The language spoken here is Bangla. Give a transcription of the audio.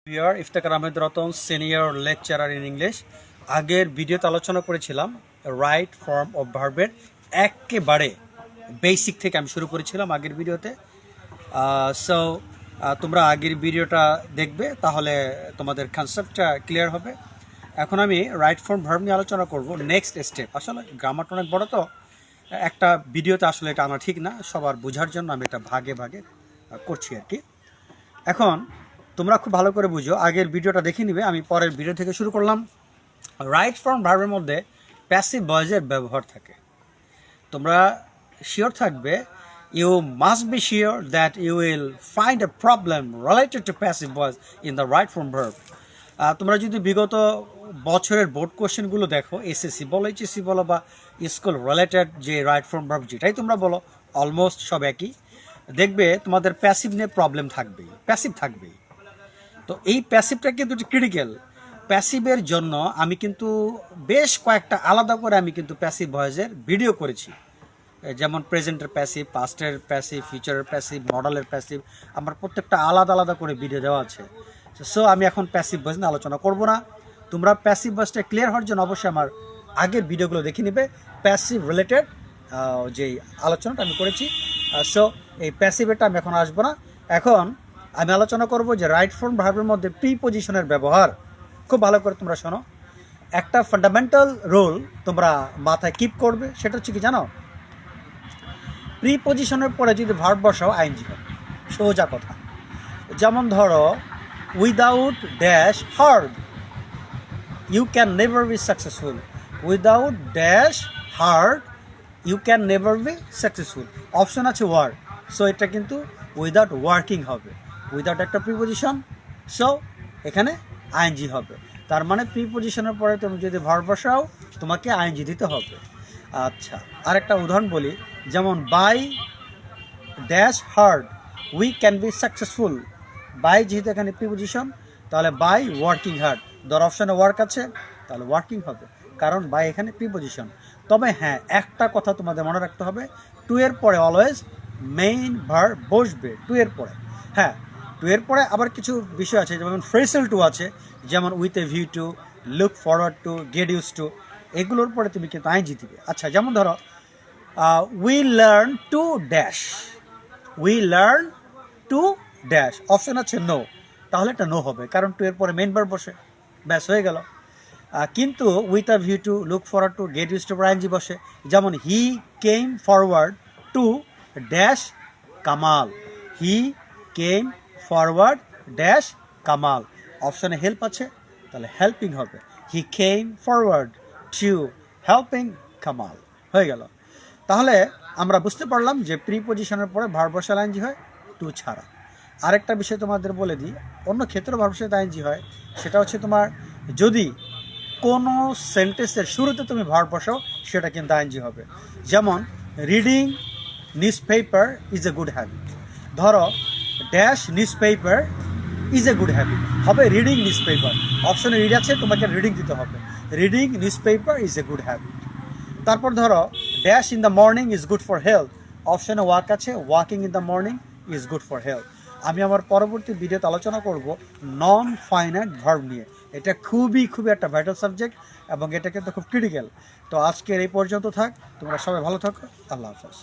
Deer Iftekhar Ahmed Ratan senior lecturer in English. আগের ভিডিওতে আলোচনা করেছিলাম রাইট ফর্ম অফ ভার্বের একেবারে বেসিক থেকে আমি শুরু করেছিলাম আগের ভিডিওতে। সো তোমরা আগের ভিডিওটা দেখবে, তাহলে তোমাদের কনসেপ্টটা ক্লিয়ার হবে। এখন আমি রাইট ফর্ম ভার্ব নিয়ে আলোচনা করব। নেক্সট স্টেপ, আসলে গ্রামারটা অনেক বড়, তো একটা ভিডিওতে আসলে এটা আনা ঠিক না, সবার বোঝার জন্য আমি এটা ভাগে ভাগে করছি আর কি। এখন তোমরা খুব ভালো করে বুঝো, আগের ভিডিওটা দেখে নিবে, আমি পরের ভিডিও থেকে শুরু করলাম। রাইট ফর্ম ভার্বের মধ্যে প্যাসিভ ভয়েসের ব্যবহার থাকে। তোমরা শিওর থাকবে, you must be sure that you will find a problem related to passive voice in the right form verb. তোমরা যদি বিগত বছরের বোর্ড কোশ্চেনগুলো দেখো, এসএসসি বলো, এইচএসসি বলো, বা স্কুল রিলেটেড যে রাইট ফর্ম ভার্ব যেটাই তোমরা বলো, অলমোস্ট সব একই। দেখবে তোমাদের প্যাসিভ নিয়ে প্রবলেম থাকবেই, প্যাসিভ থাকবেই। তো এই প্যাসিভটা কিন্তু ক্রিটিক্যাল। প্যাসিভের জন্য আমি কিন্তু বেশ কয়েকটা আলাদা করে আমি কিন্তু প্যাসিভ ভয়েসের ভিডিও করেছি, যেমন প্রেজেন্টের প্যাসিভ, পাস্টের প্যাসিভ, ফিউচারের প্যাসিভ, মডেলের প্যাসিভ। আমার প্রত্যেকটা আলাদা আলাদা করে ভিডিও দেওয়া আছে। সো আমি এখন প্যাসিভ ভয়েস নিয়ে আলোচনা করব না। তোমরা প্যাসিভ ভয়েসটা ক্লিয়ার হওয়ার জন্য অবশ্যই আমার আগের ভিডিওগুলো দেখে নিবে, প্যাসিভ রিলেটেড যেই আলোচনাটা আমি করেছি। সো এই প্যাসিভেরটা আমি এখন আসবো না। এখন আমি আলোচনা করব যে রাইট ফর্ম ভার্বের মধ্যে প্রিপজিশনের ব্যবহার। খুব ভালো করে তোমরা শোনো, একটা ফান্ডামেন্টাল রুল তোমরা মাথায় কিপ করবে, সেটা হচ্ছে কি জানো? প্রিপজিশনের পরে যদি ভার্ব বসাও আইএনজি হবে, সোজা কথা। যেমন ধরো, without dash hard you can never be successful. Without dash hard you can never be successful. Option আছে ওয়ার্ক, সো এটা কিন্তু উইদাউট ওয়ার্কিং হবে, উইদাউট একটা প্রিপজিশন, সো এখানে আইএনজি হবে। তার মানে প্রিপজিশনের পরে তুমি যদি ভার্ব বসাও, তোমাকে আইএনজি দিতে হবে। আচ্ছা, আরেকটা উদাহরণ বলি, যেমন by dash hard we can be successful. By যেহেতু এখানে প্রিপজিশন, তাহলে বাই ওয়ার্কিং হার্ড। ধর অপশানে ওয়ার্ক আছে, তাহলে ওয়ার্কিং হবে, কারণ বাই এখানে প্রিপজিশন। তবে হ্যাঁ, একটা কথা তোমাদের মনে রাখতে হবে, টু এর পরে অলওয়েজ মেইন ভার্ব বসবে, টু এর পরে। হ্যাঁ, টু এর পরে আবার কিছু বিষয় আছে, যেমন ফ্রেসেল টু আছে, যেমন with a view to, look forward to, get use to, এগুলোর পরে তুমি কিন্তু আইনজি দিবে। আচ্ছা, যেমন ধরো we learn to dash, we learn to dash, option আছে নো, তাহলে এটা নো হবে, কারণ টু এর পরে মেইন ভার্ব বসে, ব্যাস হয়ে গেল। কিন্তু with a view to, look forward to, get use to ING বসে। যেমন he came forward to dash Kamal, he came forward dash Kamal, অপশানে হেল্প আছে, তাহলে হেল্পিং হবে। He came forward to helping Kamal, হয়ে গেল। তাহলে আমরা বুঝতে পারলাম যে প্রিপজিশনের পরে ভার্ব বসালে আইএনজি হয়, টু ছাড়া। আরেকটা বিষয় তোমাদের বলে দিই, অন্য ক্ষেত্রে ভার্ব বসালে আইএনজি হয়, সেটা হচ্ছে তোমার যদি কোনো সেন্টেন্সের শুরুতে তুমি ভার্ব বসাও, সেটা কিন্তু আইএনজি হবে। যেমন reading newspaper is a good habit. ধরো dash newspaper is a good habit, হবে রিডিং নিউজ পেপার, অপশনে রিড আছে, তোমাকে রিডিং দিতে হবে, reading newspaper is a good habit. তারপর ধরো dash in the morning is good for health, অপশনে ওয়াক আছে, walking in the morning is good for health. আমি আমার পরবর্তী ভিডিওতে আলোচনা করব নন ফাইনাইট ভার্ব নিয়ে। এটা খুবই একটা ভাইটাল সাবজেক্ট, এবং এটা কিন্তু খুব ক্রিটিক্যাল। তো আজকের এই পর্যন্ত থাক, তোমরা সবাই ভালো থাকো, আল্লাহ হাফেজ।